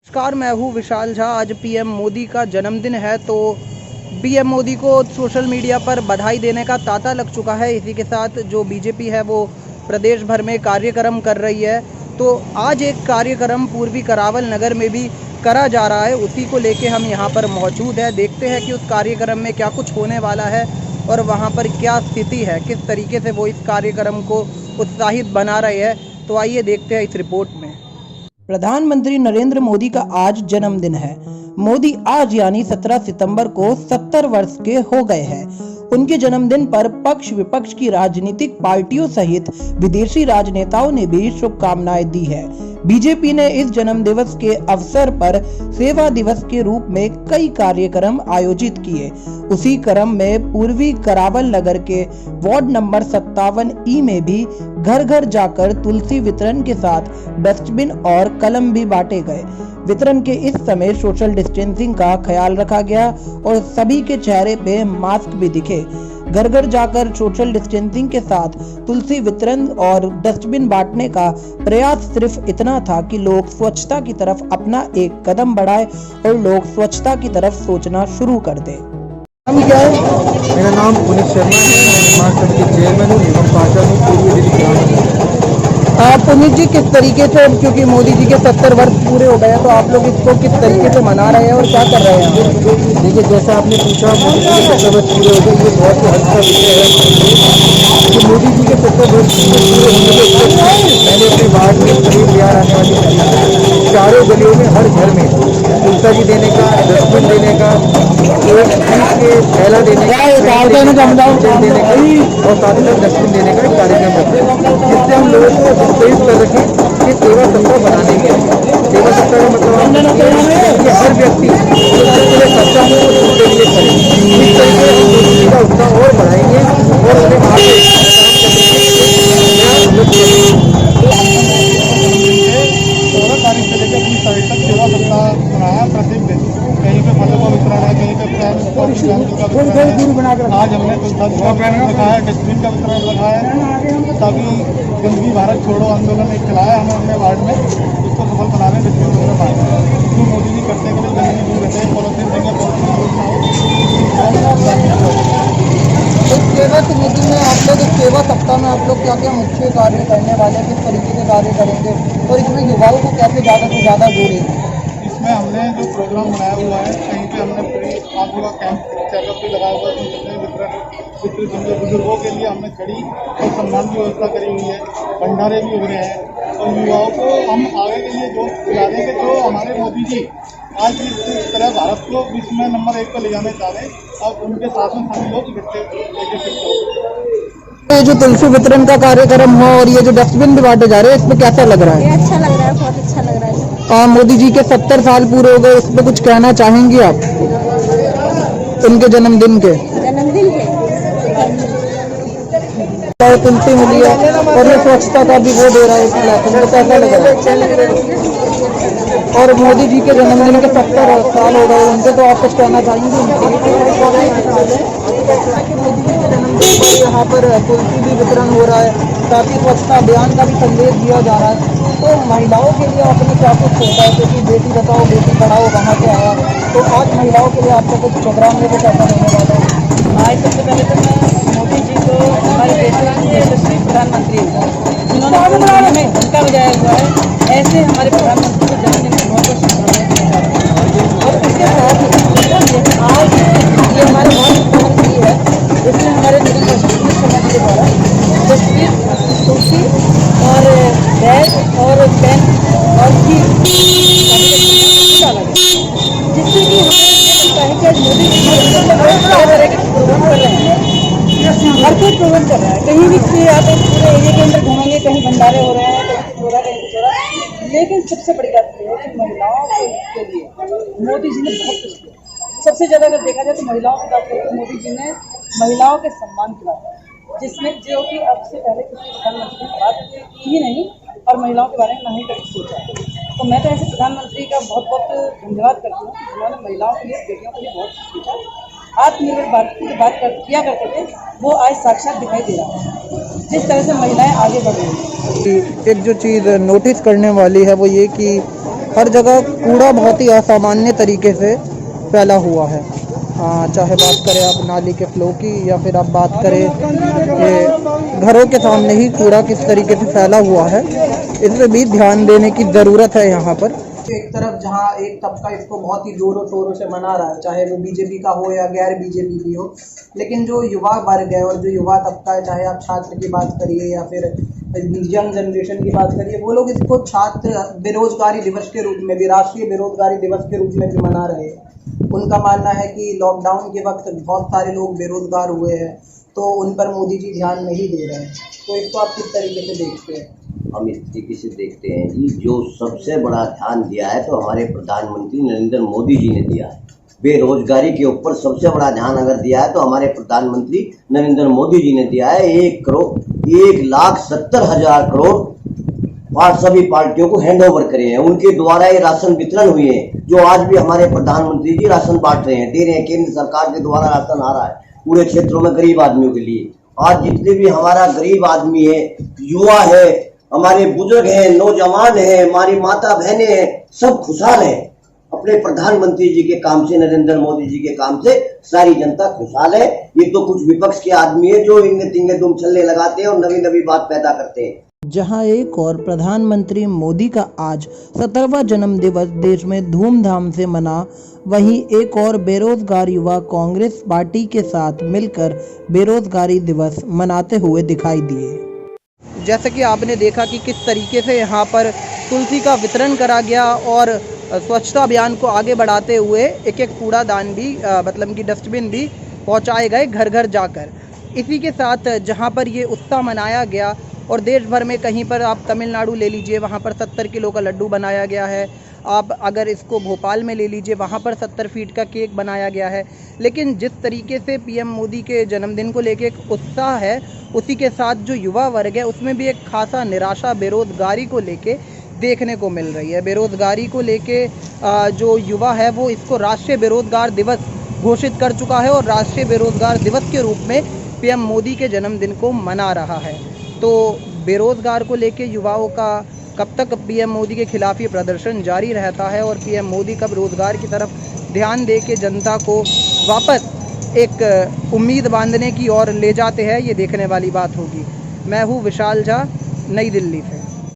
नमस्कार, मैं हूँ विशाल झा। आज पीएम मोदी का जन्मदिन है, तो पीएम मोदी को सोशल मीडिया पर बधाई देने का तांता लग चुका है। इसी के साथ जो बीजेपी है वो प्रदेश भर में कार्यक्रम कर रही है। तो आज एक कार्यक्रम पूर्वी करावल नगर में भी करा जा रहा है, उसी को लेके हम यहाँ पर मौजूद हैं। देखते हैं कि उस कार्यक्रम में क्या कुछ होने वाला है और वहाँ पर क्या स्थिति है, किस तरीके से वो इस कार्यक्रम को उत्साहित बना रहे हैं। तो आइए देखते हैं इस रिपोर्ट में। प्रधानमंत्री नरेंद्र मोदी का आज जन्मदिन है। मोदी आज यानी 17 सितंबर को 70 वर्ष के हो गए हैं। उनके जन्मदिन पर पक्ष विपक्ष की राजनीतिक पार्टियों सहित विदेशी राजनेताओं ने भी शुभकामनाएं दी है। बीजेपी ने इस जन्म दिवस के अवसर पर सेवा दिवस के रूप में कई कार्यक्रम आयोजित किए। उसी क्रम में पूर्वी करावल नगर के वार्ड नंबर 57E में भी घर घर जाकर तुलसी वितरण के साथ डस्टबिन और कलम भी बांटे गए। वितरण के इस समय सोशल डिस्टेंसिंग का ख्याल रखा गया और सभी के चेहरे पे मास्क भी दिखे। घर घर जाकर सोशल डिस्टेंसिंग के साथ तुलसी वितरण और डस्टबिन बांटने का प्रयास सिर्फ इतना था कि लोग स्वच्छता की तरफ अपना एक कदम बढ़ाए और लोग स्वच्छता की तरफ सोचना शुरू कर दें। क्या है? मेरा नाम पुनीत शर्मा है। मैं निर्माण समिति के चेयरमैन हूँ एवं पार्षद हूँ पूर्वी दिल्ली ग्रामीण। पुनीत जी, किस तरीके से, क्योंकि मोदी जी के 70 वर्ष पूरे हो गए हैं, तो आप लोग इसको किस तरीके से मना रहे हैं और क्या कर रहे हैं? देखिए, जैसा आपने पूछा मोदी जी के 70 वर्ष पूरे हो गए, ये बहुत ही हल्का विषय है कि मोदी जी के 70 वर्ष पूरे होने के मैंने अपने वार्ड में सभी बिहार आने वाली चारों गलियों में हर घर में तुलसी देने का, डस्टबिन देने का, थैला देने का और साथ ही साथ डस्टबिन देने का एक कार्यक्रम रखते हैं, जिससे हम लोगों को प्रेरित कर रखें कि सेवा सप्ताह बनाने के सेवा सप्ताह का मतलब कि हर व्यक्ति जो सच्चा हो उसके लिए करें। इस तरीके हम मोदी का उत्साह और बढ़ाएंगे और उन्हें आगे तारीख से लेकर 20 तारीख तक सेवा सप्ताह बनाया। प्रत्येक दिन कहीं पे फलों का वितरण है, कहीं पे आज हमने रखा है, डस्टबिन का वितरण रखा है, ताकि गंदगी भारत छोड़ो आंदोलन एक चलाया हमने अपने वार्ड में, उसको सफल बनाने डस्टबिन वगैरह बांटे जो मोदी जी करते हैं, गंदगी दूर रहते हैं, पॉलिथीन देंगे, सेवा समिति में आप लोग, इस सेवा सप्ताह में आप लोग क्या क्या मुख्य कार्य करने वाले हैं, किस तरीके से कार्य करेंगे और इसमें युवाओं को कैसे ज़्यादा से ज़्यादा जोड़ेंगे? इसमें हमने जो प्रोग्राम बनाया हुआ है, कहीं पे हमने फ्री आंखों का कैंप चेकअप भी लगाया हुआ है, वितरण बुजुर्गों के लिए हमने खड़ी और सम्मान की व्यवस्था करी हुई है, भंडारे भी हो रहे हैं और युवाओं को हम आगे के लिए जो दिला रहे हैं कि जो हमारे मोदी जी आज इस तरह भारत को विश्व में नंबर 1 पर ले जाने चाह रहे हैं और उनके साथ में सभी लोग इकट्ठे ये जो तुलसी वितरण का कार्यक्रम हो और ये जो डस्टबिन भी बांटे जा रहे हैं, इसमें कैसा लग रहा है? ये अच्छा लग रहा है, बहुत अच्छा लग रहा है। मोदी जी के 70 साल पूरे हो गए, इस पे कुछ कहना चाहेंगी आप उनके जन्मदिन के? तुलसी मिली है और ये स्वच्छता का भी वो दे रहा है, तो कैसा लग रहा है? और मोदी जी के जन्मदिन के 70 साल हो गए उनके, तो आप कुछ कहना चाहेंगे? यहाँ पर तुलसी भी वितरण हो रहा है, साथ ही स्वच्छता अभियान का भी संदेश दिया जा रहा है। तो महिलाओं के लिए आपने क्या कुछ सोचा है, क्योंकि बेटी बचाओ बेटी पढ़ाओ वहाँ से आया, तो आज महिलाओं के लिए आपका कुछ प्रोग्राम में कुछ ऐसा होने वाला है? आज सबसे पहले तो मैं मोदी जी को, हमारे देश के यशस्वी प्रधानमंत्री जिन्होंने में घंटा बजाया हुआ है, ऐसे हमारे प्रधानमंत्री को जन्मदिन की बहुत बहुत शुभकामनाएं। और इसके साथ ही आज ये हमारे मुख्यमंत्री है, इसमें हमारे शर्मा जी द्वारा डस्टबिन, तुलसी और बैग और पेन और घी डाला गया, जिससे कि हमें लगता है कि मोदी जी प्रोग्राम कर रहे हैं, हर कोई प्रोग्राम कर रहा है। कहीं भी आप पूरे एरिया के अंदर घूमेंगे, कहीं भंडारे हो रहे हैं, कहीं कुछ हो रहा है, कहीं कुछ हो रहा है। लेकिन सबसे बड़ी बात यह है कि महिलाओं के लिए मोदी जी ने बहुत कुछ किया। सबसे ज़्यादा अगर देखा जाए तो महिलाओं की बात करें तो मोदी जी ने महिलाओं के सम्मान की बात, जिसमें जो कि अब से पहले किसी प्रधानमंत्री ने बात की ही नहीं और महिलाओं के बारे में नहीं कभी सोचा है। तो मैं तो ऐसे प्रधानमंत्री का बहुत बहुत धन्यवाद करती हूँ कि जिन्होंने महिलाओं के लिए, बेटियों के लिए बहुत कुछ सोचा। आत्मनिर्भर भारत की जो बात किया करते थे वो आज साक्षात दिखाई दे रहा है, जिस तरह से महिलाएं आगे बढ़ रही हैं। एक जो चीज़ नोटिस करने वाली है वो ये कि हर जगह कूड़ा बहुत ही असामान्य तरीके से फैला हुआ है। चाहे बात करें आप नाली के फ्लो की या फिर आप बात करें कि घरों के सामने ही कूड़ा किस तरीके से फैला हुआ है, इस पे भी ध्यान देने की ज़रूरत है यहाँ पर। एक तरफ जहाँ एक तबका इसको बहुत ही जोरों शोरों से मना रहा है, चाहे वो बीजेपी का हो या गैर बीजेपी भी हो, लेकिन जो युवा वर्ग है और जो युवा तबका है, चाहे आप छात्र की बात करिए या फिर यंग जनरेशन की बात करिए, वो लोग इसको छात्र बेरोजगारी दिवस के रूप में भी, राष्ट्रीय बेरोजगारी दिवस के रूप में भी मना रहे हैं। उनका मानना है कि लॉकडाउन के वक्त बहुत सारे लोग बेरोजगार हुए हैं, तो उन पर मोदी जी ध्यान नहीं दे रहे हैं। तो इसको आप किस तरीके से देखते हैं? हम इस तरीके से देखते हैं जी, जो सबसे बड़ा ध्यान दिया है तो हमारे प्रधानमंत्री नरेंद्र मोदी जी ने दिया है। बेरोजगारी के ऊपर सबसे बड़ा ध्यान अगर दिया है तो हमारे प्रधानमंत्री नरेंद्र मोदी जी ने दिया है। 1,70,000 करोड़ सभी पार्टियों को हैंड ओवर करे हैं। उनके द्वारा ये राशन वितरण हुए हैं, जो आज भी हमारे प्रधानमंत्री जी राशन बांट रहे हैं, दे रहे हैं। केंद्र सरकार के द्वारा राशन आ रहा है पूरे क्षेत्रों में गरीब आदमियों के लिए। आज जितने भी हमारा गरीब आदमी है, युवा है, हमारे बुजुर्ग हैं, नौजवान हैं, हमारी माता बहनें हैं, सब खुशहाल हैं अपने प्रधानमंत्री जी के काम से, नरेंद्र मोदी जी के काम से सारी जनता खुशहाल है। ये तो कुछ विपक्ष के आदमी है जो इंगे तिंगे दुम छल्ले लगाते हैं और नवी नवी बात पैदा करते हैं। जहां एक और प्रधानमंत्री मोदी का आज 17वां जन्म दिवस देश में धूमधाम से मना, वहीं एक और बेरोजगार युवा कांग्रेस पार्टी के साथ मिलकर बेरोजगारी दिवस मनाते हुए दिखाई दिए। जैसे कि आपने देखा कि किस तरीके से यहाँ पर तुलसी का वितरण करा गया और स्वच्छता अभियान को आगे बढ़ाते हुए एक एक कूड़ादान भी मतलब कि डस्टबिन भी पहुँचाए गए घर घर जाकर। इसी के साथ जहाँ पर ये उत्सव मनाया गया और देश भर में कहीं पर आप तमिलनाडु ले लीजिए, वहाँ पर 70 किलो का लड्डू बनाया गया है। आप अगर इसको भोपाल में ले लीजिए, वहाँ पर 70 फीट का केक बनाया गया है। लेकिन जिस तरीके से पीएम मोदी के जन्मदिन को लेके एक उत्साह है, उसी के साथ जो युवा वर्ग है उसमें भी एक खासा निराशा बेरोजगारी को लेके देखने को मिल रही है। बेरोजगारी को लेके जो युवा है वो इसको राष्ट्रीय बेरोजगार दिवस घोषित कर चुका है और राष्ट्रीय बेरोजगार दिवस के रूप में पीएम मोदी के जन्मदिन को मना रहा है। तो बेरोजगार को लेके युवाओं का कब तक पीएम मोदी के खिलाफ ये प्रदर्शन जारी रहता है और पीएम मोदी कब रोजगार की तरफ ध्यान दे के जनता को वापस एक उम्मीद बांधने की ओर ले जाते हैं, ये देखने वाली बात होगी। मैं हूँ विशाल झा, नई दिल्ली से।